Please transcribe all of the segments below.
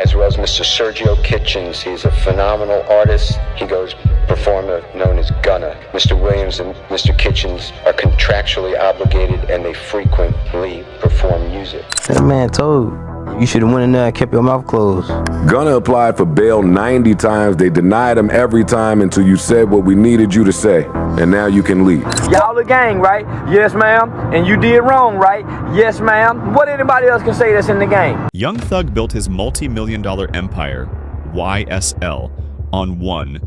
as well as Mr. Sergio Kitchens. He's a phenomenal artist. He goes performer known as Gunna. Mr. Williams and Mr. Kitchens are contractually obligated and they frequently perform music. That man told you should have went in there and kept your mouth closed. Gunna applied for bail 90 times. They denied him every time until you said what we needed you to say. And now you can leave. Y'all the gang, right? Yes, ma'am. And you did wrong, right? Yes, ma'am. What anybody else can say that's in the game? Young Thug built his multi-million-dollar empire, YSL, on one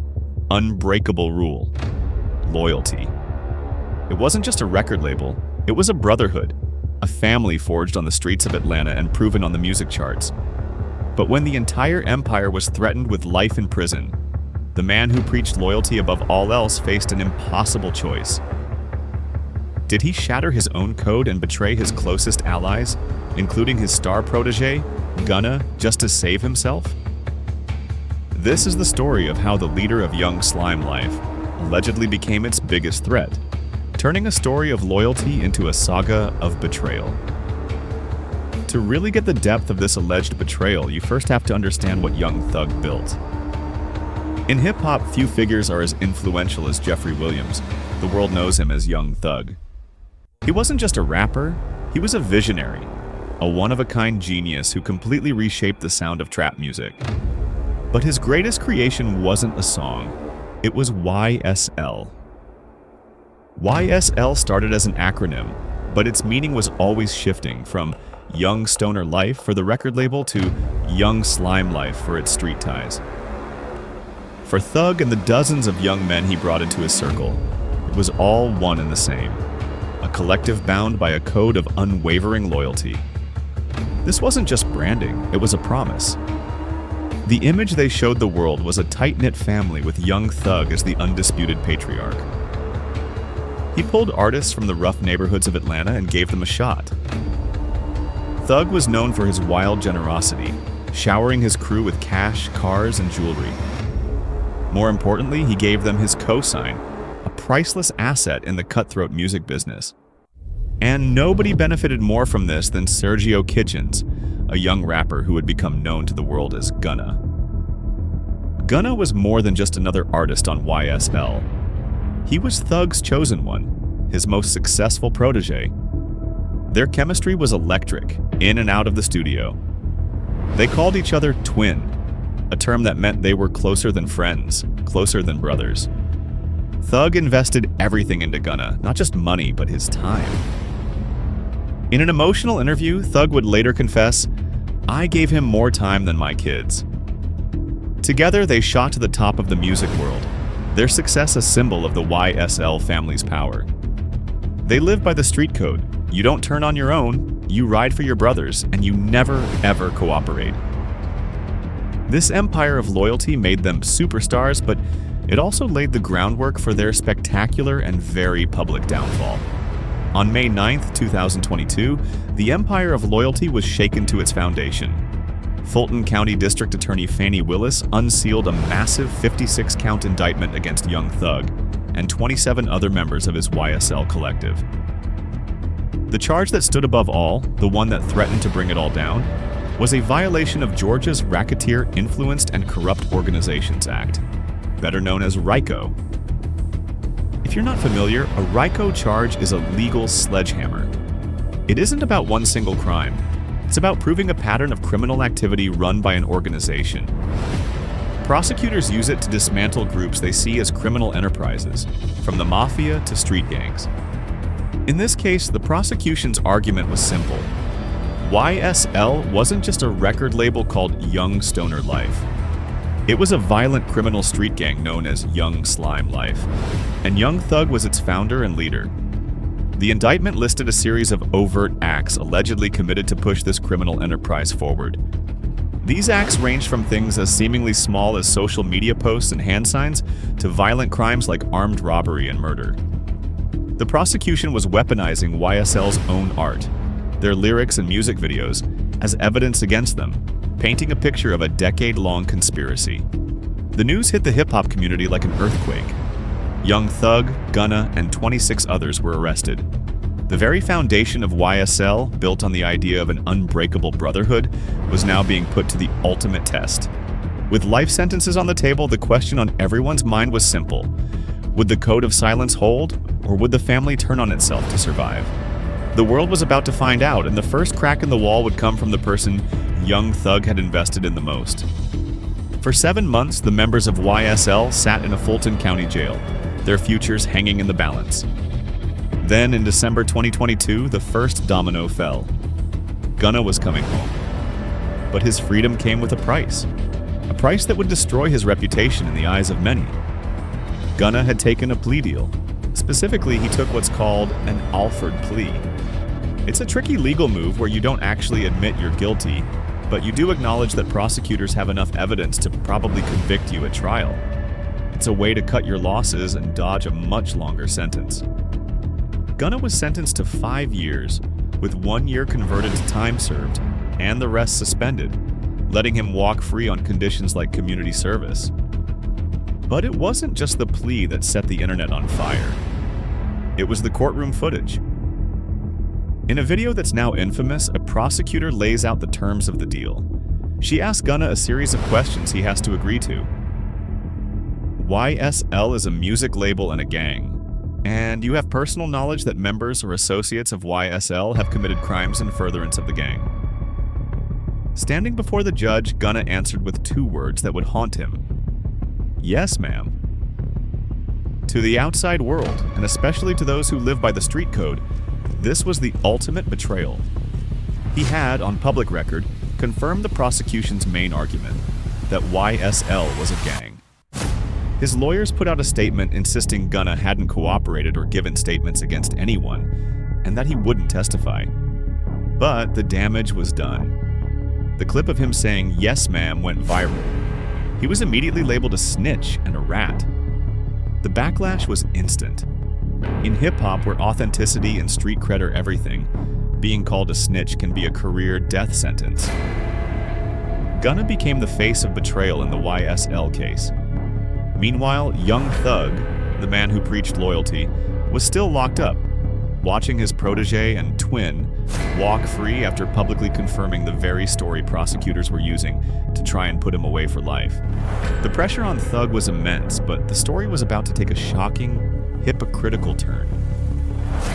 unbreakable rule: loyalty. It wasn't just a record label, it was a brotherhood, a family forged on the streets of Atlanta and proven on the music charts. But when the entire empire was threatened with life in prison, the man who preached loyalty above all else faced an impossible choice. Did he shatter his own code and betray his closest allies, including his star protege, Gunna, just to save himself? This is the story of how the leader of Young Slime Life allegedly became its biggest threat, turning a story of loyalty into a saga of betrayal. To really get the depth of this alleged betrayal, you first have to understand what Young Thug built. In hip-hop, few figures are as influential as Jeffrey Williams. The world knows him as Young Thug. He wasn't just a rapper, he was a visionary, a one-of-a-kind genius who completely reshaped the sound of trap music. But his greatest creation wasn't a song, it was YSL. YSL started as an acronym, but its meaning was always shifting from Young Stoner Life for the record label to Young Slime Life for its street ties. For Thug and the dozens of young men he brought into his circle, it was all one and the same, a collective bound by a code of unwavering loyalty. This wasn't just branding, it was a promise. The image they showed the world was a tight-knit family with Young Thug as the undisputed patriarch. He pulled artists from the rough neighborhoods of Atlanta and gave them a shot. Thug was known for his wild generosity, showering his crew with cash, cars, and jewelry. More importantly, he gave them his cosign, a priceless asset in the cutthroat music business. And nobody benefited more from this than Sergio Kitchens, a young rapper who would become known to the world as Gunna. Gunna was more than just another artist on YSL. He was Thug's chosen one, his most successful protege. Their chemistry was electric, in and out of the studio. They called each other twin, a term that meant they were closer than friends, closer than brothers. Thug invested everything into Gunna, not just money, but his time. In an emotional interview, Thug would later confess, "I gave him more time than my kids." Together, they shot to the top of the music world, their success a symbol of the YSL family's power. They live by the street code: you don't turn on your own, you ride for your brothers, and you never, ever cooperate. This empire of loyalty made them superstars, but it also laid the groundwork for their spectacular and very public downfall. On May 9th, 2022, the empire of loyalty was shaken to its foundation. Fulton County District Attorney Fani Willis unsealed a massive 56-count indictment against Young Thug and 27 other members of his YSL collective. The charge that stood above all, the one that threatened to bring it all down, was a violation of Georgia's Racketeer Influenced and Corrupt Organizations Act, better known as RICO. If you're not familiar, a RICO charge is a legal sledgehammer. It isn't about one single crime. It's about proving a pattern of criminal activity run by an organization. Prosecutors use it to dismantle groups they see as criminal enterprises, from the mafia to street gangs. In this case, the prosecution's argument was simple. YSL wasn't just a record label called Young Stoner Life. It was a violent criminal street gang known as Young Slime Life, and Young Thug was its founder and leader. The indictment listed a series of overt acts allegedly committed to push this criminal enterprise forward. These acts ranged from things as seemingly small as social media posts and hand signs to violent crimes like armed robbery and murder. The prosecution was weaponizing YSL's own art, their lyrics and music videos, as evidence against them, painting a picture of a decade-long conspiracy. The news hit the hip-hop community like an earthquake. Young Thug, Gunna, and 26 others were arrested. The very foundation of YSL, built on the idea of an unbreakable brotherhood, was now being put to the ultimate test. With life sentences on the table, the question on everyone's mind was simple. Would the code of silence hold, or would the family turn on itself to survive? The world was about to find out, and the first crack in the wall would come from the person young Thug had invested in the most. For 7 months, the members of YSL sat in a Fulton County jail, their futures hanging in the balance. Then, in December 2022, the first domino fell. Gunna was coming home. But his freedom came with a price that would destroy his reputation in the eyes of many. Gunna had taken a plea deal. Specifically, he took what's called an Alford plea. It's a tricky legal move where you don't actually admit you're guilty, but you do acknowledge that prosecutors have enough evidence to probably convict you at trial. It's a way to cut your losses and dodge a much longer sentence. Gunna was sentenced to 5 years, with 1 year converted to time served, and the rest suspended, letting him walk free on conditions like community service. But it wasn't just the plea that set the internet on fire. It was the courtroom footage. In a video that's now infamous, a prosecutor lays out the terms of the deal. She asks Gunna a series of questions he has to agree to. YSL is a music label and a gang, and you have personal knowledge that members or associates of YSL have committed crimes in furtherance of the gang. Standing before the judge, Gunna answered with 2 words that would haunt him. Yes, ma'am. To the outside world, and especially to those who live by the street code, this was the ultimate betrayal. He had, on public record, confirmed the prosecution's main argument, that YSL was a gang. His lawyers put out a statement insisting Gunna hadn't cooperated or given statements against anyone, and that he wouldn't testify. But the damage was done. The clip of him saying, "Yes, ma'am," went viral. He was immediately labeled a snitch and a rat. The backlash was instant. In hip-hop, where authenticity and street cred are everything, being called a snitch can be a career death sentence. Gunna became the face of betrayal in the YSL case. Meanwhile, young Thug, the man who preached loyalty, was still locked up, watching his protege and twin walk free after publicly confirming the very story prosecutors were using to try and put him away for life. The pressure on Thug was immense, but the story was about to take a shocking, hypocritical turn.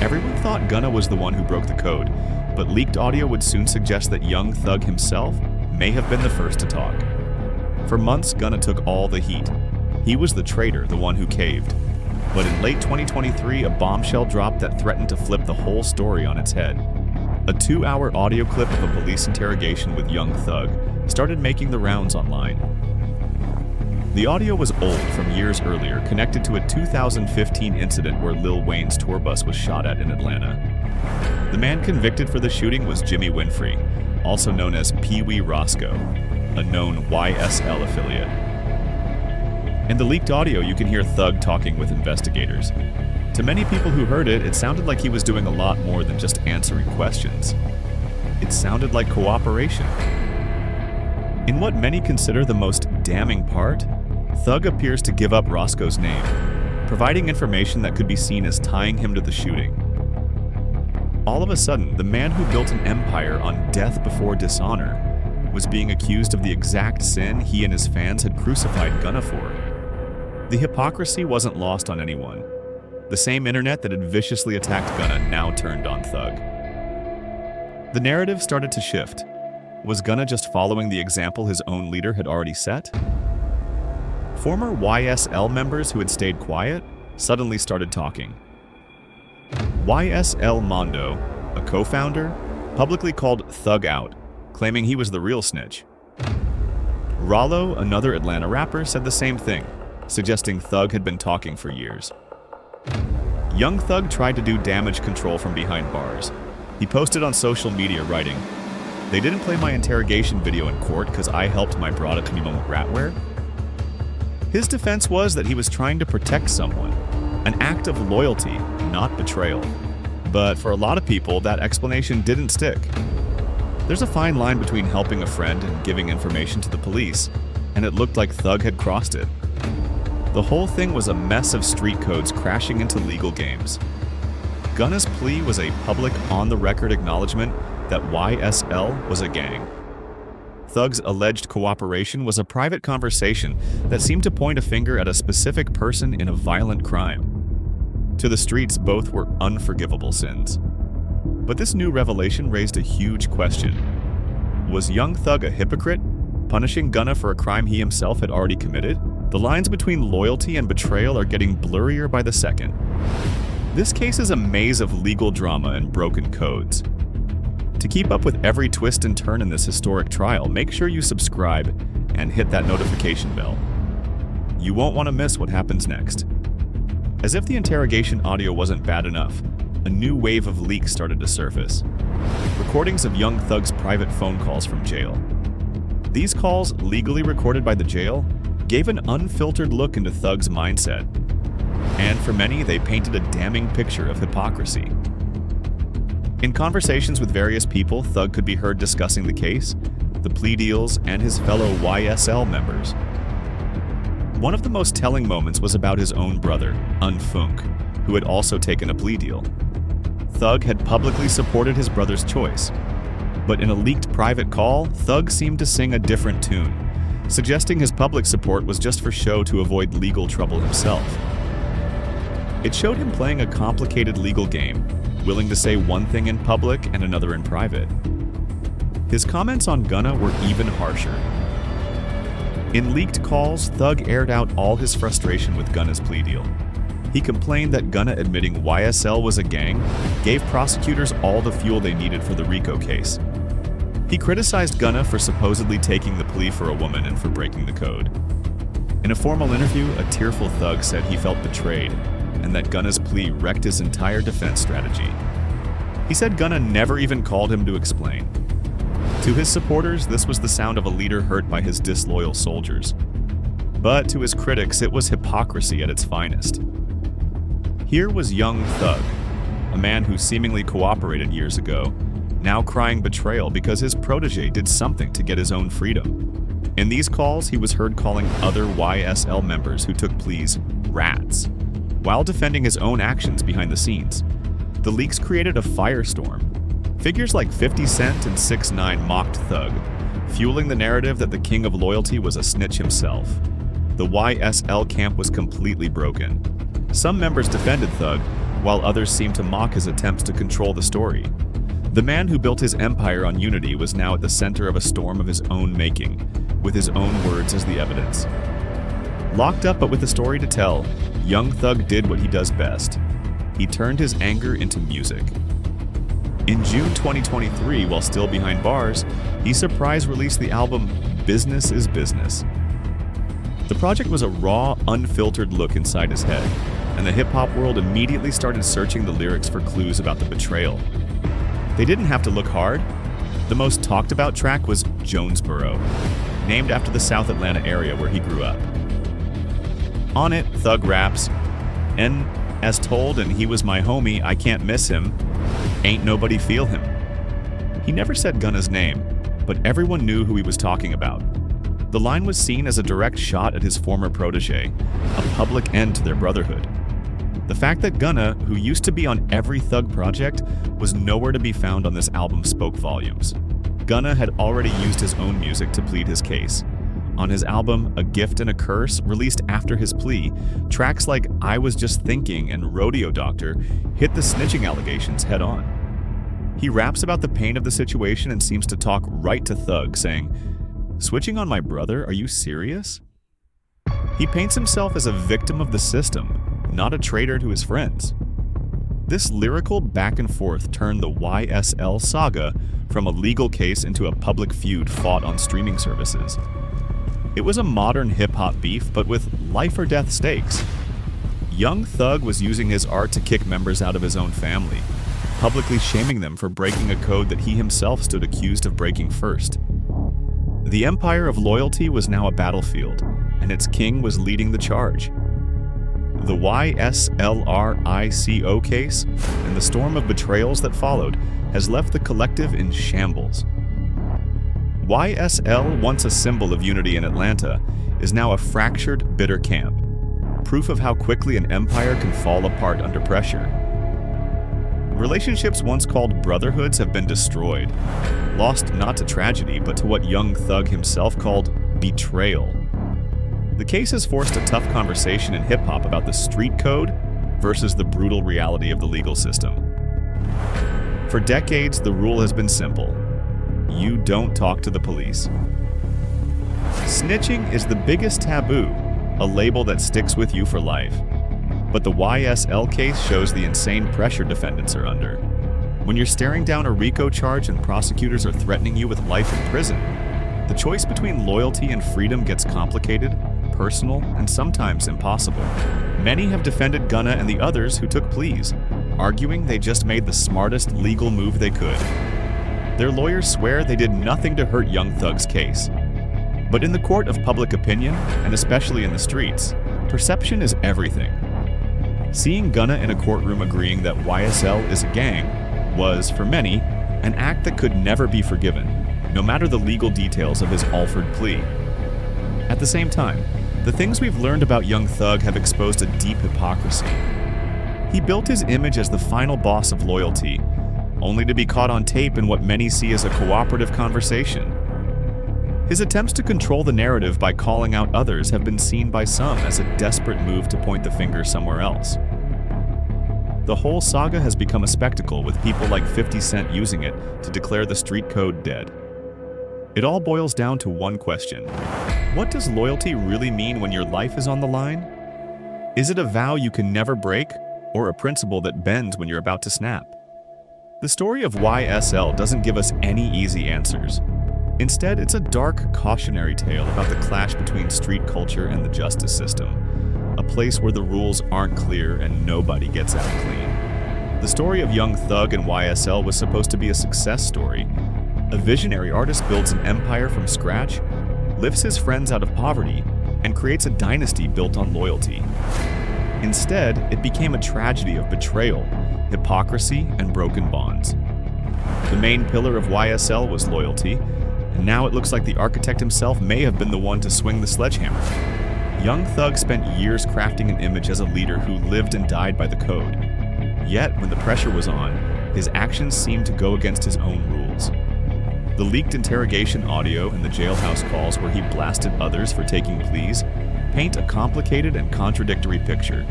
Everyone thought Gunna was the one who broke the code, but leaked audio would soon suggest that young Thug himself may have been the first to talk. For months, Gunna took all the heat. He was the traitor, the one who caved. But in late 2023, a bombshell dropped that threatened to flip the whole story on its head. A 2-hour audio clip of a police interrogation with young Thug started making the rounds online. The audio was old from years earlier, connected to a 2015 incident where Lil Wayne's tour bus was shot at in Atlanta. The man convicted for the shooting was Jimmy Winfrey, also known as Pee Wee Roscoe, a known YSL affiliate. In the leaked audio, you can hear Thug talking with investigators. To many people who heard it, it sounded like he was doing a lot more than just answering questions. It sounded like cooperation. In what many consider the most damning part, Thug appears to give up Roscoe's name, providing information that could be seen as tying him to the shooting. All of a sudden, the man who built an empire on death before dishonor was being accused of the exact sin he and his fans had crucified Gunna for. The hypocrisy wasn't lost on anyone. The same internet that had viciously attacked Gunna now turned on Thug. The narrative started to shift. Was Gunna just following the example his own leader had already set? Former YSL members who had stayed quiet suddenly started talking. YSL Mondo, a co-founder, publicly called Thug out, claiming he was the real snitch. Rollo, another Atlanta rapper, said the same thing, suggesting Thug had been talking for years. Young Thug tried to do damage control from behind bars. He posted on social media writing, "They didn't play my interrogation video in court because I helped my brother come home with ratware." His defense was that he was trying to protect someone, an act of loyalty, not betrayal. But for a lot of people, that explanation didn't stick. There's a fine line between helping a friend and giving information to the police, and it looked like Thug had crossed it. The whole thing was a mess of street codes crashing into legal games. Gunna's plea was a public, on-the-record acknowledgement that YSL was a gang. Thug's alleged cooperation was a private conversation that seemed to point a finger at a specific person in a violent crime. To the streets, both were unforgivable sins. But this new revelation raised a huge question. Was young Thug a hypocrite, punishing Gunna for a crime he himself had already committed? The lines between loyalty and betrayal are getting blurrier by the second. This case is a maze of legal drama and broken codes. To keep up with every twist and turn in this historic trial, make sure you subscribe and hit that notification bell. You won't want to miss what happens next. As if the interrogation audio wasn't bad enough, a new wave of leaks started to surface. Recordings of young Thug's private phone calls from jail. These calls, legally recorded by the jail, gave an unfiltered look into Thug's mindset. And for many, they painted a damning picture of hypocrisy. In conversations with various people, Thug could be heard discussing the case, the plea deals, and his fellow YSL members. One of the most telling moments was about his own brother, Unfunk, who had also taken a plea deal. Thug had publicly supported his brother's choice, but in a leaked private call, Thug seemed to sing a different tune, suggesting his public support was just for show to avoid legal trouble himself. It showed him playing a complicated legal game, willing to say one thing in public and another in private. His comments on Gunna were even harsher. In leaked calls, Thug aired out all his frustration with Gunna's plea deal. He complained that Gunna admitting YSL was a gang gave prosecutors all the fuel they needed for the RICO case. He criticized Gunna for supposedly taking the plea for a woman and for breaking the code. In a formal interview, a tearful Thug said he felt betrayed and that Gunna's plea wrecked his entire defense strategy. He said Gunna never even called him to explain. To his supporters, this was the sound of a leader hurt by his disloyal soldiers. But to his critics, it was hypocrisy at its finest. Here was young Thug, a man who seemingly cooperated years ago, now crying betrayal because his protege did something to get his own freedom. In these calls, he was heard calling other YSL members who took pleas rats, while defending his own actions behind the scenes. The leaks created a firestorm. Figures like 50 Cent and 6ix9ine mocked Thug, fueling the narrative that the king of loyalty was a snitch himself. The YSL camp was completely broken. Some members defended Thug, while others seemed to mock his attempts to control the story. The man who built his empire on unity was now at the center of a storm of his own making, with his own words as the evidence. Locked up but with a story to tell, young Thug did what he does best. He turned his anger into music. In June 2023, while still behind bars, he surprise released the album Business is Business. The project was a raw, unfiltered look inside his head, and the hip-hop world immediately started searching the lyrics for clues about the betrayal. They didn't have to look hard. The most talked about track was Jonesboro, named after the South Atlanta area where he grew up. On it, Thug raps, "And as told and he was my homie, I can't miss him. Ain't nobody feel him." He never said Gunna's name, but everyone knew who he was talking about. The line was seen as a direct shot at his former protege, a public end to their brotherhood. The fact that Gunna, who used to be on every Thug project, was nowhere to be found on this album spoke volumes. Gunna had already used his own music to plead his case. On his album, A Gift and a Curse, released after his plea, tracks like I Was Just Thinking and Rodeo Doctor hit the snitching allegations head on. He raps about the pain of the situation and seems to talk right to Thug, saying, "Switching on my brother, are you serious?" He paints himself as a victim of the system, not a traitor to his friends. This lyrical back and forth turned the YSL saga from a legal case into a public feud fought on streaming services. It was a modern hip-hop beef, but with life or death stakes. Young Thug was using his art to kick members out of his own family, publicly shaming them for breaking a code that he himself stood accused of breaking first. The empire of loyalty was now a battlefield, and its king was leading the charge. The YSLRICO case and the storm of betrayals that followed has left the collective in shambles. YSL, once a symbol of unity in Atlanta, is now a fractured, bitter camp, proof of how quickly an empire can fall apart under pressure. Relationships once called brotherhoods have been destroyed, lost not to tragedy, but to what Young Thug himself called betrayal. The case has forced a tough conversation in hip-hop about the street code versus the brutal reality of the legal system. For decades, the rule has been simple: you don't talk to the police. Snitching is the biggest taboo, a label that sticks with you for life. But the YSL case shows the insane pressure defendants are under. When you're staring down a RICO charge and prosecutors are threatening you with life in prison, the choice between loyalty and freedom gets complicated, personal, and sometimes impossible. Many have defended Gunna and the others who took pleas, arguing they just made the smartest legal move they could. Their lawyers swear they did nothing to hurt Young Thug's case. But in the court of public opinion, and especially in the streets, perception is everything. Seeing Gunna in a courtroom agreeing that YSL is a gang was, for many, an act that could never be forgiven, no matter the legal details of his Alford plea. At the same time, the things we've learned about Young Thug have exposed a deep hypocrisy. He built his image as the final boss of loyalty, only to be caught on tape in what many see as a cooperative conversation. His attempts to control the narrative by calling out others have been seen by some as a desperate move to point the finger somewhere else. The whole saga has become a spectacle, with people like 50 Cent using it to declare the street code dead. It all boils down to one question: what does loyalty really mean when your life is on the line? Is it a vow you can never break, or a principle that bends when you're about to snap? The story of YSL doesn't give us any easy answers. Instead, it's a dark, cautionary tale about the clash between street culture and the justice system, a place where the rules aren't clear and nobody gets out clean. The story of Young Thug and YSL was supposed to be a success story. A visionary artist builds an empire from scratch, lifts his friends out of poverty, and creates a dynasty built on loyalty. Instead, it became a tragedy of betrayal, hypocrisy, and broken bonds. The main pillar of YSL was loyalty, and now it looks like the architect himself may have been the one to swing the sledgehammer. Young Thug spent years crafting an image as a leader who lived and died by the code. Yet, when the pressure was on, his actions seemed to go against his own rules. The leaked interrogation audio and the jailhouse calls where he blasted others for taking pleas paint a complicated and contradictory picture.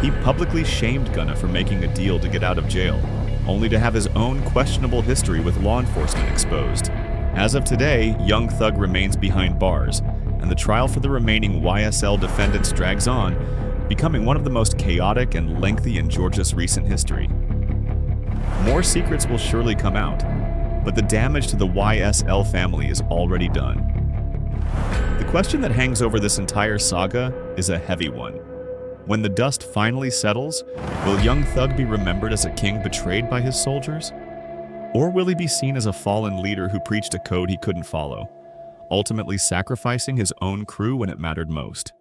He publicly shamed Gunna for making a deal to get out of jail, only to have his own questionable history with law enforcement exposed. As of today, Young Thug remains behind bars, and the trial for the remaining YSL defendants drags on, becoming one of the most chaotic and lengthy in Georgia's recent history. More secrets will surely come out, but the damage to the YSL family is already done. The question that hangs over this entire saga is a heavy one. When the dust finally settles, will Young Thug be remembered as a king betrayed by his soldiers? Or will he be seen as a fallen leader who preached a code he couldn't follow, ultimately sacrificing his own crew when it mattered most?